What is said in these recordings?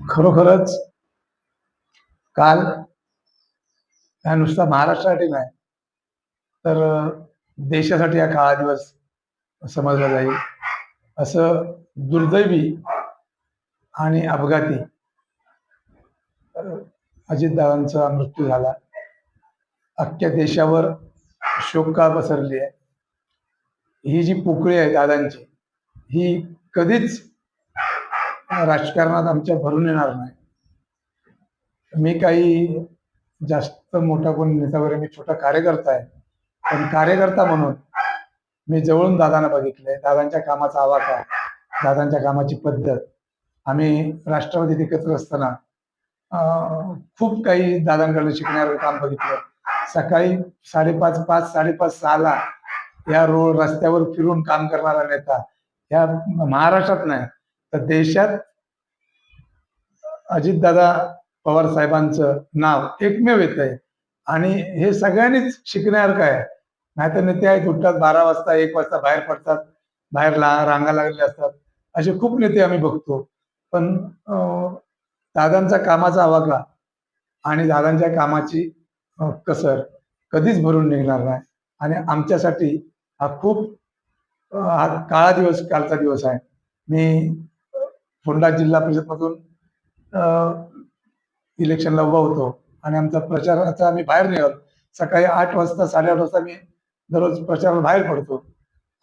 खरोखरच काल हा नुसता महाराष्ट्रासाठी नाही तर देशासाठी हा काळा दिवस समजला जाईल. असं दुर्दैवी आणि अपघाती अजितदादांचा मृत्यू झाला. अख्ख्या देशावर शोककळा पसरली आहे. ही जी पोकळी आहे दादांची, ही कधीच राजकारणात आमच्या भरून येणार नाही. मी काही जास्त मोठा कोण नेता वगैरे, मी छोटा कार्यकर्ता आहे. पण कार्यकर्ता म्हणून मी जवळून दादांना बघितलंय, दादांच्या कामाचा आवाका, दादांच्या कामाची पद्धत. आम्ही राष्ट्रवादीत एकत्र असताना खूप काही दादांकडे शिकण्याचं काम बघितलं. सकाळी 5:30, 6:30 या रोड रस्त्यावर फिरून काम करणारा नेता या महाराष्ट्रात नाही तर देशात अजितदादा पवार साहेबांचं नाव एकमेव येत आहे. आणि हे सगळ्यांनीच शिकण्यासारखं आहे. नाहीतर नेते आहेत, उठतात 12 वाजता 1 वाजता बाहेर पडतात, बाहेर रांगा लागलेल्या असतात. असे खूप नेते आम्ही बघतो. पण दादांचा कामाचा आवाका आणि दादांच्या कामाची कसर कधीच भरून निघणार नाही. आणि आमच्यासाठी हा खूप हा काळा दिवस कालचा दिवस आहे. मी फोंडा जिल्हा परिषदमधून इलेक्शनला उभा होतो आणि आमचा प्रचाराचा आम्ही बाहेर निघालो. सकाळी 8 वाजता 8:30 वाजता मी दररोज प्रचाराला बाहेर पडतो.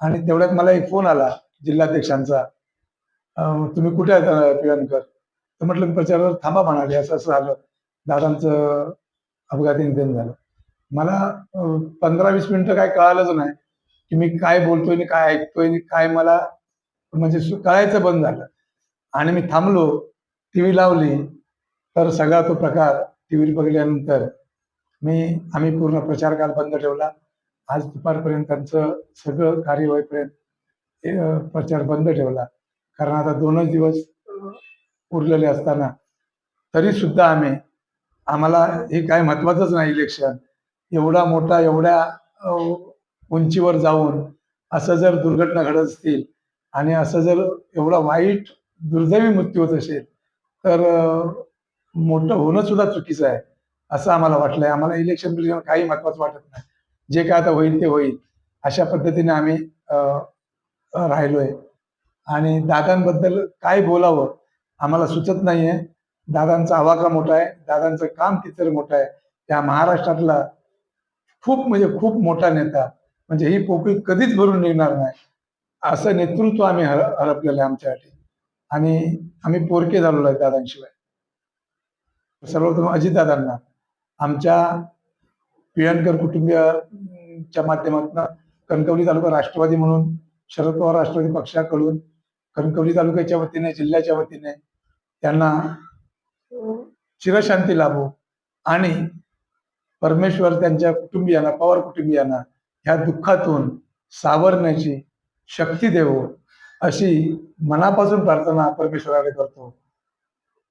आणि तेवढ्यात मला एक फोन आला जिल्हाध्यक्षांचा, तुम्ही कुठे आहेत पिळवणकर? तर म्हटलं प्रचारावर थांबा म्हणाले, असं असं झालं, दादांचं अपघाती निधन झालं. मला 15-20 मिनिटं काय कळालंच नाही की मी काय बोलतोय आणि काय ऐकतोय आणि काय मला म्हणजे कळायचं बंद झालं. आणि मी थांबलो, टीव्ही लावली, तर सगळा तो प्रकार टीव्ही बघितल्यानंतर आम्ही पूर्ण प्रचार काल बंद ठेवला. आज दुपारपर्यंत त्यांचं सगळं कार्य होईपर्यंत प्रचार बंद ठेवला. कारण आता 2च दिवस उरलेले असताना तरी सुद्धा आम्हाला हे काय महत्वाचंच नाही इलेक्शन. एवढा मोठा एवढ्या उंचीवर जाऊन असं जर दुर्घटना घडत असतील आणि असं जर एवढा वाईट दुर्दैवी मृत्यू होत असेल तर मोठं होणं सुद्धा चुकीचं आहे असं आम्हाला वाटलंय. आम्हाला इलेक्शन काही महत्वाचं वाटत नाही. जे काय आता होईल ते होईल अशा पद्धतीने आम्ही राहिलोय. आणि दादांबद्दल काय बोलावं आम्हाला सुचत नाहीये. दादांचा आवाका मोठा आहे, दादांचं काम किती मोठं आहे. त्या महाराष्ट्रातला खूप म्हणजे खूप मोठा नेता, म्हणजे ही पोकळी कधीच भरून निघणार नाही असं नेतृत्व आम्ही हरपलेलं आहे आमच्यासाठी. आणि आम्ही पोरके झालेलो आहे दादांशिवाय. सर्वप्रथम अजितदादांना, आमच्या पिळवणकर कुटुंबियाच्या माध्यमातून कणकवली तालुका राष्ट्रवादी म्हणून शरद पवार राष्ट्रवादी पक्षाकडून कणकवली तालुक्याच्या वतीने, जिल्ह्याच्या वतीने त्यांना चिरशांती लाभो आणि परमेश्वर त्यांच्या कुटुंबियांना, पवार कुटुंबियांना ह्या दुःखातून सावरण्याची शक्ती देवो अशी मनापासून प्रार्थना परमेश्वराकडे करतो.